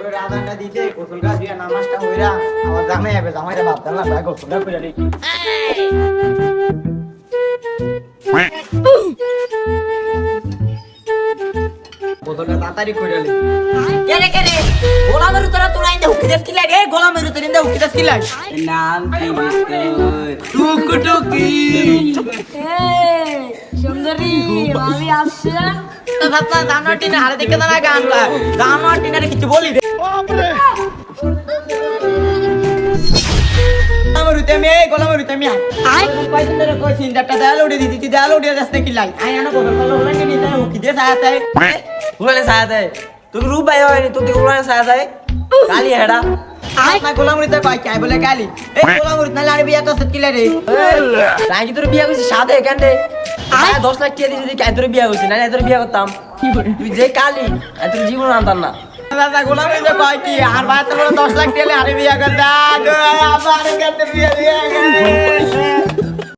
ফজরের আযানটা দিতে গোসল গা দিয়া নামাজটা হইরা আমার জামাই হবে জামাইরা ভাত দাও না ভাই গোসলটা কইরা দিই গোসলটা তাড়াতাড়ি কইরা দিই কেরে গোলামের উতরা তোরা ইন্দা হুকি দেস কিলাই রে গোলামের উতরা ইন্দা হুকি দেস কিলাই নাম কি তোর টুকটুকি সুন্দরী আমি আসছে তো ভাবনা জানোয়ারটিনে হারে দেখে না গান গায় জানোয়ারটিনে কিছু বলি দে গোলামের উতে আমি আই কয়দিন ধরে কই সিনটা দেয়াল উড়ে দিতি দেয়াল উড়ে যাচ্ছে কি লাই আই আনো গোসল করলো ওলা নি নিতে হুকি দে সায়াতে উলানে ছায়া দেয় তোকে রূপ ভাই হয়নি তোকে উলানে ছায়া দেয় কালি হেডা না গোলামের উতে কয় কি বলে গালি এই গোলামের উতে লাড়ি বিয়া করছিস কি লাই রে তাই কি তোর বিয়া করছিস সাদে কেন রে 10 লাখ টাকা দিয়ে যদি তোর বিয়া করছিস না তোর বিয়া করতাম তুই যে কালি আর তোর জীবন আনতাম না দাদা গোলামের উতে কয় কি আর বাচ্চা 10 লাখ টাকা লাড়ি বিয়া করতা আমার কাছে বিয়া